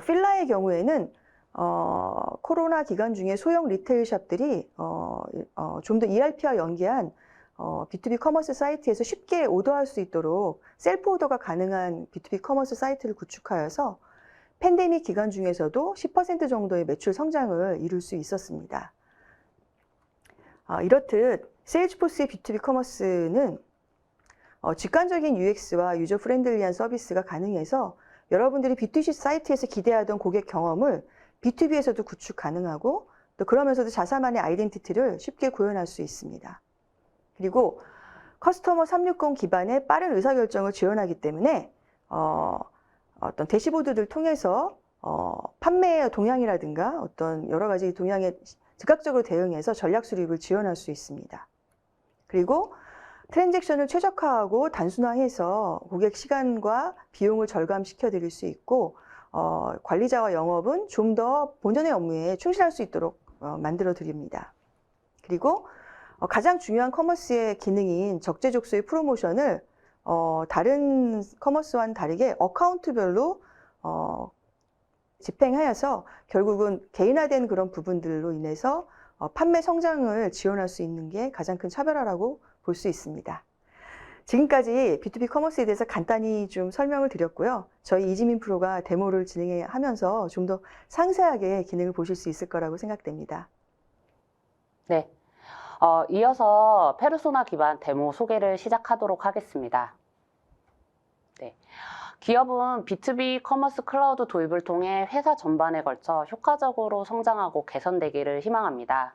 필라의 경우에는 코로나 기간 중에 소형 리테일 샵들이 좀 더 ERP와 연계한 B2B 커머스 사이트에서 쉽게 오더할 수 있도록 셀프 오더가 가능한 B2B 커머스 사이트를 구축하여서 팬데믹 기간 중에서도 10% 정도의 매출 성장을 이룰 수 있었습니다. 이렇듯 세일즈포스의 B2B 커머스는 직관적인 UX와 유저 프렌들리한 서비스가 가능해서 여러분들이 B2C 사이트에서 기대하던 고객 경험을 B2B에서도 구축 가능하고 또 그러면서도 자사만의 아이덴티티를 쉽게 구현할 수 있습니다. 그리고 커스터머 360 기반의 빠른 의사결정을 지원하기 때문에 어떤 대시보드들 통해서 판매 동향이라든가 어떤 여러 가지 동향에 즉각적으로 대응해서 전략 수립을 지원할 수 있습니다. 그리고 트랜잭션을 최적화하고 단순화해서 고객 시간과 비용을 절감시켜 드릴 수 있고 관리자와 영업은 좀 더 본연의 업무에 충실할 수 있도록 만들어 드립니다. 그리고 가장 중요한 커머스의 기능인 적재적소의 프로모션을 다른 커머스와는 다르게 어카운트별로 집행하여서 결국은 개인화된 그런 부분들로 인해서 판매 성장을 지원할 수 있는 게 가장 큰 차별화라고 볼 수 있습니다. 지금까지 B2B 커머스에 대해서 간단히 좀 설명을 드렸고요. 저희 이지민 프로가 데모를 진행하면서 좀 더 상세하게 기능을 보실 수 있을 거라고 생각됩니다. 네. 이어서 페르소나 기반 데모 소개를 시작하도록 하겠습니다. 네. 기업은 B2B 커머스 클라우드 도입을 통해 회사 전반에 걸쳐 효과적으로 성장하고 개선되기를 희망합니다.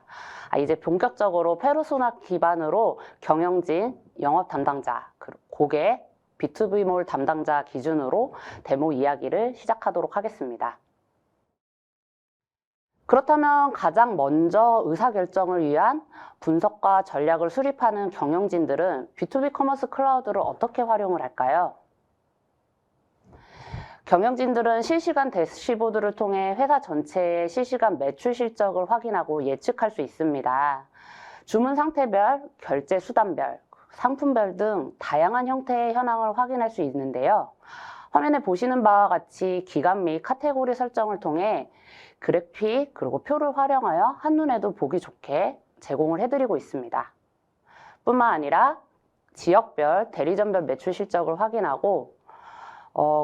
이제 본격적으로 페르소나 기반으로 경영진, 영업 담당자, 고객, B2B몰 담당자 기준으로 데모 이야기를 시작하도록 하겠습니다. 그렇다면 가장 먼저 의사결정을 위한 분석과 전략을 수립하는 경영진들은 B2B 커머스 클라우드를 어떻게 활용을 할까요? 경영진들은 실시간 대시보드를 통해 회사 전체의 실시간 매출 실적을 확인하고 예측할 수 있습니다. 주문 상태별, 결제 수단별, 상품별 등 다양한 형태의 현황을 확인할 수 있는데요. 화면에 보시는 바와 같이 기간 및 카테고리 설정을 통해 그래픽 그리고 표를 활용하여 한눈에도 보기 좋게 제공을 해드리고 있습니다. 뿐만 아니라 지역별, 대리점별 매출 실적을 확인하고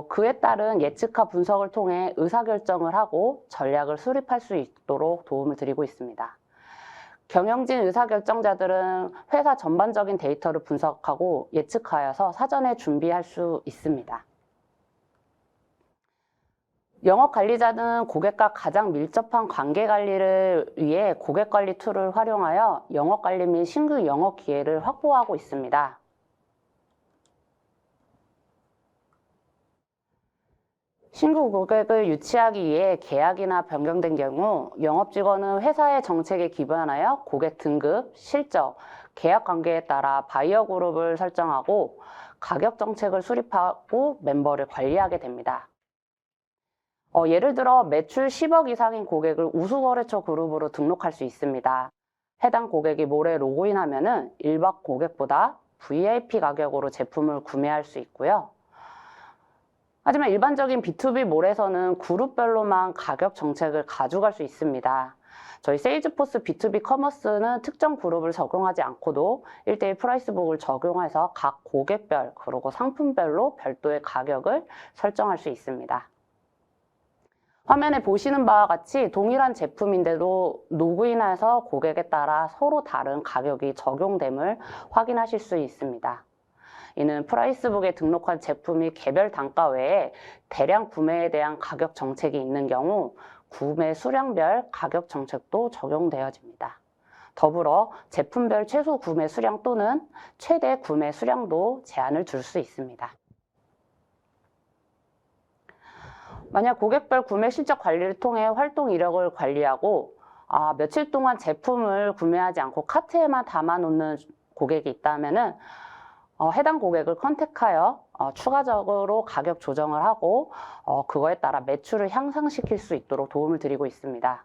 그에 따른 예측과 분석을 통해 의사결정을 하고 전략을 수립할 수 있도록 도움을 드리고 있습니다. 경영진 의사결정자들은 회사 전반적인 데이터를 분석하고 예측하여서 사전에 준비할 수 있습니다. 영업관리자는 고객과 가장 밀접한 관계관리를 위해 고객관리 툴을 활용하여 영업관리 및 신규 영업 기회를 확보하고 있습니다. 신규 고객을 유치하기 위해 계약이나 변경된 경우 영업직원은 회사의 정책에 기반하여 고객 등급, 실적, 계약 관계에 따라 바이어 그룹을 설정하고 가격 정책을 수립하고 멤버를 관리하게 됩니다. 예를 들어 매출 10억 이상인 고객을 우수거래처 그룹으로 등록할 수 있습니다. 해당 고객이 몰에 로그인하면 일반 고객보다 VIP 가격으로 제품을 구매할 수 있고요. 하지만 일반적인 B2B 몰에서는 그룹별로만 가격 정책을 가져갈 수 있습니다. 저희 세일즈포스 B2B 커머스는 특정 그룹을 적용하지 않고도 1:1 프라이스북을 적용해서 각 고객별 그리고 상품별로 별도의 가격을 설정할 수 있습니다. 화면에 보시는 바와 같이 동일한 제품인데도 로그인해서 고객에 따라 서로 다른 가격이 적용됨을 확인하실 수 있습니다. 이는 프라이스북에 등록한 제품이 개별 단가 외에 대량 구매에 대한 가격 정책이 있는 경우 구매 수량별 가격 정책도 적용되어집니다. 더불어 제품별 최소 구매 수량 또는 최대 구매 수량도 제한을 둘 수 있습니다. 만약 고객별 구매 실적 관리를 통해 활동 이력을 관리하고 며칠 동안 제품을 구매하지 않고 카트에만 담아놓는 고객이 있다면 해당 고객을 컨택하여 추가적으로 가격 조정을 하고 그거에 따라 매출을 향상시킬 수 있도록 도움을 드리고 있습니다.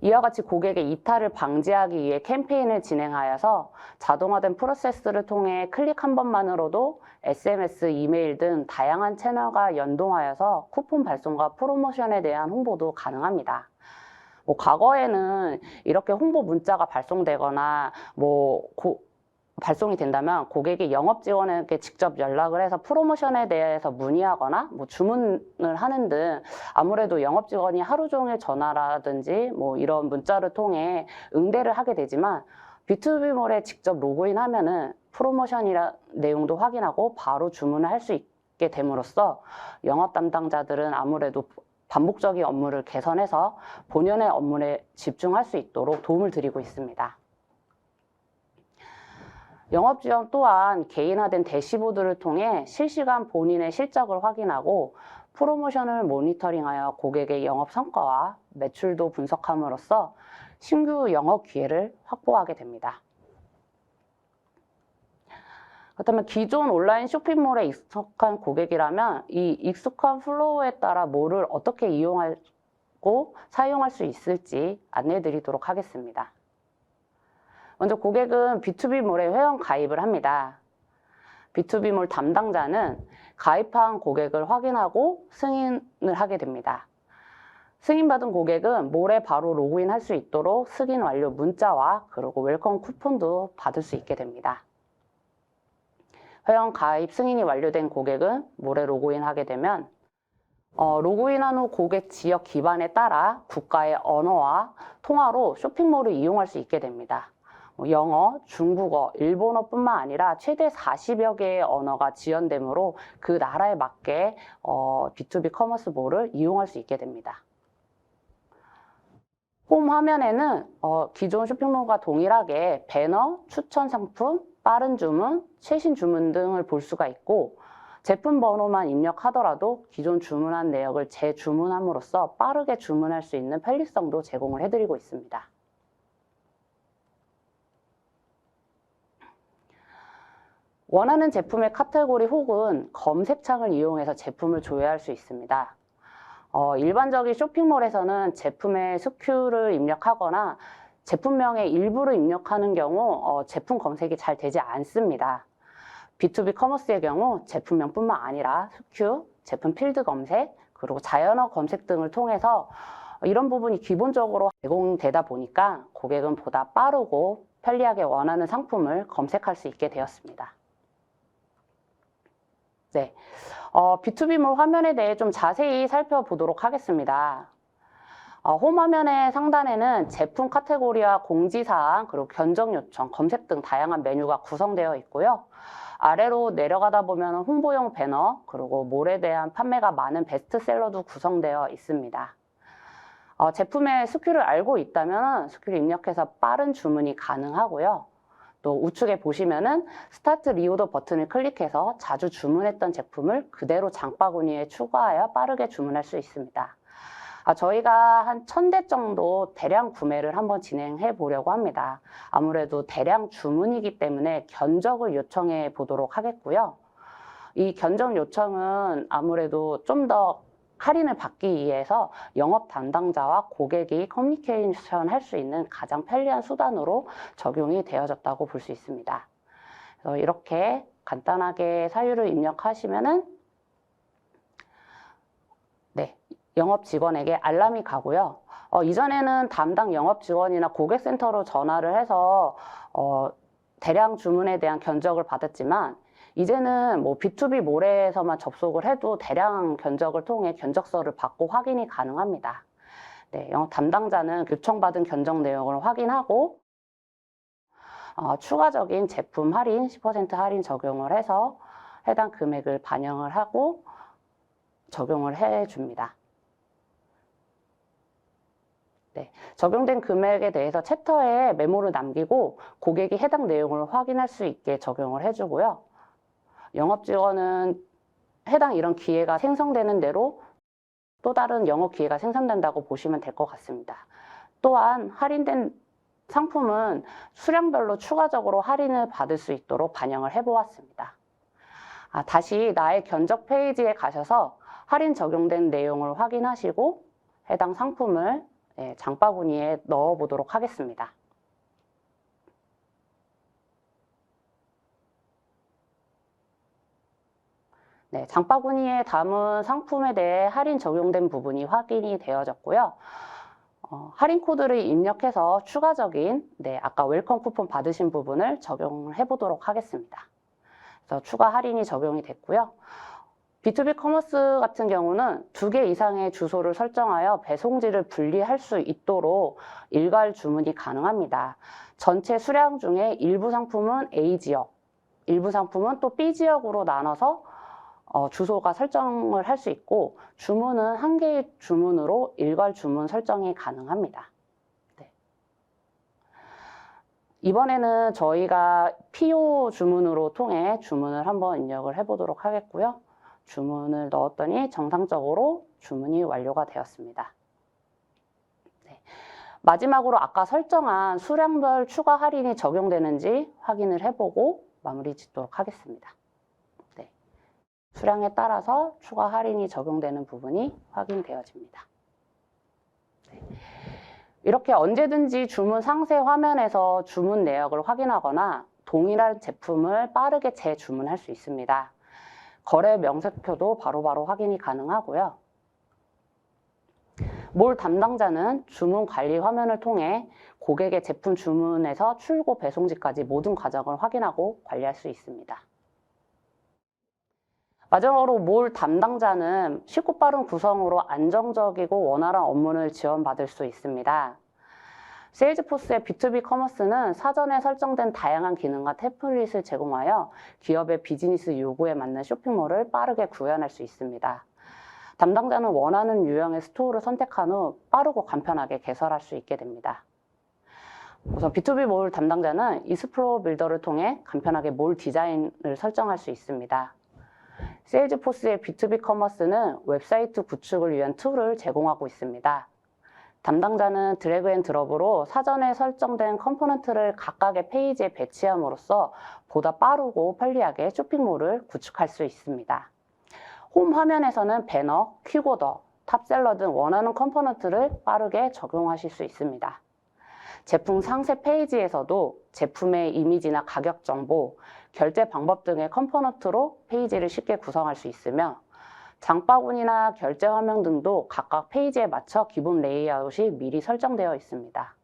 이와 같이 고객의 이탈을 방지하기 위해 캠페인을 진행하여서 자동화된 프로세스를 통해 클릭 한 번만으로도 SMS, 이메일 등 다양한 채널과 연동하여서 쿠폰 발송과 프로모션에 대한 홍보도 가능합니다. 과거에는 이렇게 홍보 문자가 발송되거나 발송이 된다면 고객이 영업 직원에게 직접 연락을 해서 프로모션에 대해서 문의하거나 주문을 하는 등 아무래도 영업 직원이 하루 종일 전화라든지 이런 문자를 통해 응대를 하게 되지만 B2B몰에 직접 로그인하면은 프로모션이라 내용도 확인하고 바로 주문을 할 수 있게 됨으로써 영업 담당자들은 아무래도 반복적인 업무를 개선해서 본연의 업무에 집중할 수 있도록 도움을 드리고 있습니다. 영업 지원 또한 개인화된 대시보드를 통해 실시간 본인의 실적을 확인하고 프로모션을 모니터링하여 고객의 영업 성과와 매출도 분석함으로써 신규 영업 기회를 확보하게 됩니다. 그렇다면 기존 온라인 쇼핑몰에 익숙한 고객이라면 이 익숙한 플로우에 따라 몰을 어떻게 이용하고 사용할 수 있을지 안내해 드리도록 하겠습니다. 먼저 고객은 B2B몰에 회원 가입을 합니다. B2B몰 담당자는 가입한 고객을 확인하고 승인을 하게 됩니다. 승인받은 고객은 몰에 바로 로그인할 수 있도록 승인 완료 문자와 그리고 웰컴 쿠폰도 받을 수 있게 됩니다. 회원 가입 승인이 완료된 고객은 몰에 로그인하게 되면 로그인한 후 고객 지역 기반에 따라 국가의 언어와 통화로 쇼핑몰을 이용할 수 있게 됩니다. 영어, 중국어, 일본어뿐만 아니라 최대 40여 개의 언어가 지원되므로 그 나라에 맞게 B2B 커머스 몰을 이용할 수 있게 됩니다. 홈 화면에는 기존 쇼핑몰과 동일하게 배너, 추천 상품, 빠른 주문, 최신 주문 등을 볼 수가 있고 제품 번호만 입력하더라도 기존 주문한 내역을 재주문함으로써 빠르게 주문할 수 있는 편리성도 제공을 해드리고 있습니다. 원하는 제품의 카테고리 혹은 검색창을 이용해서 제품을 조회할 수 있습니다. 일반적인 쇼핑몰에서는 제품의 SKU를 입력하거나 제품명의 일부를 입력하는 경우 제품 검색이 잘 되지 않습니다. B2B 커머스의 경우 제품명뿐만 아니라 SKU, 제품 필드 검색, 그리고 자연어 검색 등을 통해서 이런 부분이 기본적으로 제공되다 보니까 고객은 보다 빠르고 편리하게 원하는 상품을 검색할 수 있게 되었습니다. 네, B2B몰 화면에 대해 좀 자세히 살펴보도록 하겠습니다. 홈 화면의 상단에는 제품 카테고리와 공지사항, 그리고 견적 요청, 검색 등 다양한 메뉴가 구성되어 있고요. 아래로 내려가다 보면 홍보용 배너, 그리고 몰에 대한 판매가 많은 베스트셀러도 구성되어 있습니다. 제품의 SKU를 알고 있다면 SKU를 입력해서 빠른 주문이 가능하고요. 또 우측에 보시면은 스타트 리오더 버튼을 클릭해서 자주 주문했던 제품을 그대로 장바구니에 추가하여 빠르게 주문할 수 있습니다. 저희가 한 1000대 정도 대량 구매를 한번 진행해 보려고 합니다. 아무래도 대량 주문이기 때문에 견적을 요청해 보도록 하겠고요. 이 견적 요청은 아무래도 좀 더 할인을 받기 위해서 영업 담당자와 고객이 커뮤니케이션 할 수 있는 가장 편리한 수단으로 적용이 되어졌다고 볼 수 있습니다. 그래서 이렇게 간단하게 사유를 입력하시면은 네, 영업 직원에게 알람이 가고요. 이전에는 담당 영업 직원이나 고객센터로 전화를 해서 대량 주문에 대한 견적을 받았지만 이제는 뭐 B2B 몰에서만 접속을 해도 대량 견적을 통해 견적서를 받고 확인이 가능합니다. 네, 영업 담당자는 요청받은 견적 내용을 확인하고 추가적인 제품 할인, 10% 할인 적용을 해서 해당 금액을 반영을 하고 적용을 해줍니다. 네, 적용된 금액에 대해서 챕터에 메모를 남기고 고객이 해당 내용을 확인할 수 있게 적용을 해주고요. 영업 직원은 해당 이런 기회가 생성되는 대로 또 다른 영업 기회가 생성된다고 보시면 될 것 같습니다. 또한 할인된 상품은 수량별로 추가적으로 할인을 받을 수 있도록 반영을 해보았습니다. 다시 나의 견적 페이지에 가셔서 할인 적용된 내용을 확인하시고 해당 상품을 장바구니에 넣어 보도록 하겠습니다. 네, 장바구니에 담은 상품에 대해 할인 적용된 부분이 확인이 되어졌고요. 할인 코드를 입력해서 추가적인 아까 웰컴 쿠폰 받으신 부분을 적용해 보도록 하겠습니다. 그래서 추가 할인이 적용이 됐고요. B2B 커머스 같은 경우는 2개 이상의 주소를 설정하여 배송지를 분리할 수 있도록 일괄 주문이 가능합니다. 전체 수량 중에 일부 상품은 A지역, 일부 상품은 또 B지역으로 나눠서 주소가 설정을 할 수 있고 주문은 한 개의 주문으로 일괄 주문 설정이 가능합니다. 네. 이번에는 저희가 PO 주문으로 통해 주문을 한번 입력을 해보도록 하겠고요. 주문을 넣었더니 정상적으로 주문이 완료가 되었습니다. 네. 마지막으로 아까 설정한 수량별 추가 할인이 적용되는지 확인을 해보고 마무리 짓도록 하겠습니다. 네. 수량에 따라서 추가 할인이 적용되는 부분이 확인되어집니다. 네. 이렇게 언제든지 주문 상세 화면에서 주문 내역을 확인하거나 동일한 제품을 빠르게 재주문할 수 있습니다. 거래 명세표도 바로바로 확인이 가능하고요. 몰 담당자는 주문 관리 화면을 통해 고객의 제품 주문에서 출고 배송지까지 모든 과정을 확인하고 관리할 수 있습니다. 마지막으로 몰 담당자는 쉽고 빠른 구성으로 안정적이고 원활한 업무를 지원받을 수 있습니다. 세일즈포스의 B2B 커머스는 사전에 설정된 다양한 기능과 템플릿을 제공하여 기업의 비즈니스 요구에 맞는 쇼핑몰을 빠르게 구현할 수 있습니다. 담당자는 원하는 유형의 스토어를 선택한 후 빠르고 간편하게 개설할 수 있게 됩니다. 우선 B2B 몰 담당자는 이스플로우 빌더를 통해 간편하게 몰 디자인을 설정할 수 있습니다. 세일즈포스의 B2B 커머스는 웹사이트 구축을 위한 툴을 제공하고 있습니다. 담당자는 드래그 앤 드롭으로 사전에 설정된 컴포넌트를 각각의 페이지에 배치함으로써 보다 빠르고 편리하게 쇼핑몰을 구축할 수 있습니다. 홈 화면에서는 배너, 퀵오더, 탑셀러 등 원하는 컴포넌트를 빠르게 적용하실 수 있습니다. 제품 상세 페이지에서도 제품의 이미지나 가격 정보, 결제 방법 등의 컴포넌트로 페이지를 쉽게 구성할 수 있으며 장바구니나 결제 화면 등도 각각 페이지에 맞춰 기본 레이아웃이 미리 설정되어 있습니다.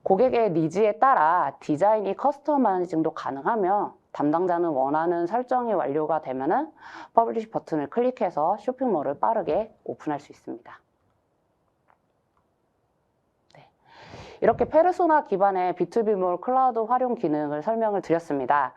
고객의 니즈에 따라 디자인이 커스터마이징도 가능하며 담당자는 원하는 설정이 완료가 되면 퍼블리시 버튼을 클릭해서 쇼핑몰을 빠르게 오픈할 수 있습니다. 이렇게 페르소나 기반의 B2B몰 클라우드 활용 기능을 설명을 드렸습니다.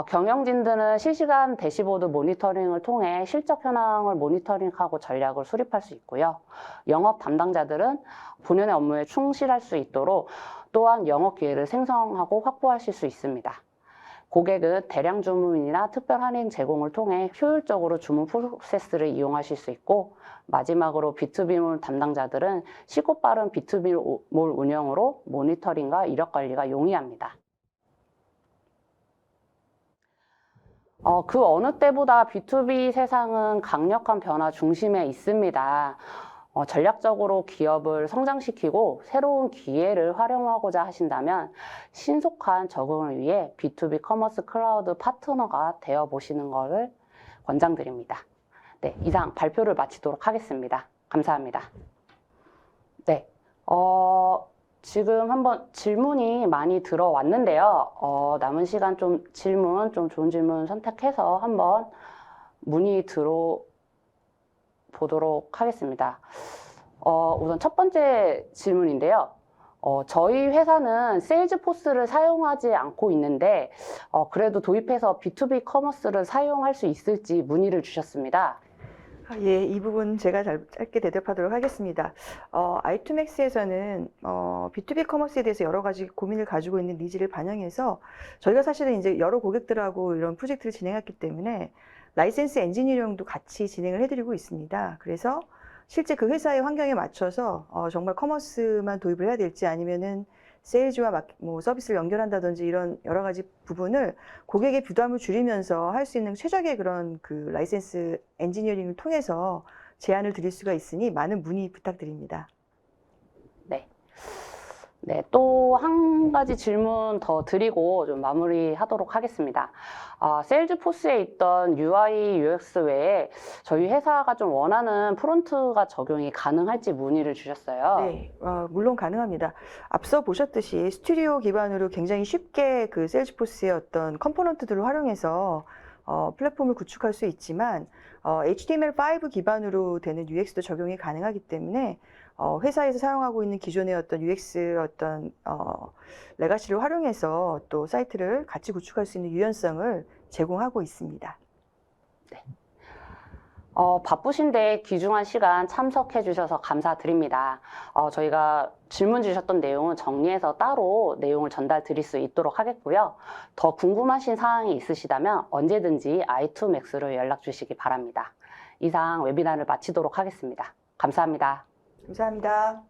경영진들은 실시간 대시보드 모니터링을 통해 실적 현황을 모니터링하고 전략을 수립할 수 있고요. 영업 담당자들은 본연의 업무에 충실할 수 있도록 또한 영업 기회를 생성하고 확보하실 수 있습니다. 고객은 대량 주문이나 특별 할인 제공을 통해 효율적으로 주문 프로세스를 이용하실 수 있고 마지막으로 B2B몰 담당자들은 쉽고 빠른 B2B몰 운영으로 모니터링과 이력 관리가 용이합니다. 그 어느 때보다 B2B 세상은 강력한 변화 중심에 있습니다. 전략적으로 기업을 성장시키고 새로운 기회를 활용하고자 하신다면 신속한 적응을 위해 B2B 커머스 클라우드 파트너가 되어 보시는 것을 권장드립니다. 네, 이상 발표를 마치도록 하겠습니다. 감사합니다. 네, 지금 한번 질문이 많이 들어왔는데요. 남은 시간 좀 좋은 질문 선택해서 한번 문의 들어보도록 하겠습니다. 우선 첫 번째 질문인데요. 저희 회사는 세일즈포스를 사용하지 않고 있는데 그래도 도입해서 B2B 커머스를 사용할 수 있을지 문의를 주셨습니다. 예, 이 부분 제가 짧게 대답하도록 하겠습니다. i2max에서는 B2B 커머스에 대해서 여러 가지 고민을 가지고 있는 니즈를 반영해서 저희가 사실은 이제 여러 고객들하고 이런 프로젝트를 진행했기 때문에 라이센스 엔지니어링도 같이 진행을 해드리고 있습니다. 그래서 실제 그 회사의 환경에 맞춰서 정말 커머스만 도입을 해야 될지 아니면은 세일즈와 서비스를 연결한다든지 이런 여러 가지 부분을 고객의 부담을 줄이면서 할 수 있는 최적의 그런 그 라이센스 엔지니어링을 통해서 제안을 드릴 수가 있으니 많은 문의 부탁드립니다. 네, 또 한 가지 질문 더 드리고 좀 마무리하도록 하겠습니다. 세일즈포스에 있던 UI, UX 외에 저희 회사가 좀 원하는 프론트가 적용이 가능할지 문의를 주셨어요. 네, 물론 가능합니다. 앞서 보셨듯이 스튜디오 기반으로 굉장히 쉽게 그 세일즈포스의 어떤 컴포넌트들을 활용해서 플랫폼을 구축할 수 있지만 HTML5 기반으로 되는 UX도 적용이 가능하기 때문에 회사에서 사용하고 있는 기존의 어떤 UX 레가시를 활용해서 또 사이트를 같이 구축할 수 있는 유연성을 제공하고 있습니다. 네. 바쁘신데 귀중한 시간 참석해 주셔서 감사드립니다. 저희가 질문 주셨던 내용은 정리해서 따로 내용을 전달 드릴 수 있도록 하겠고요. 더 궁금하신 사항이 있으시다면 언제든지 i2max로 연락 주시기 바랍니다. 이상 웨비나를 마치도록 하겠습니다. 감사합니다. 감사합니다.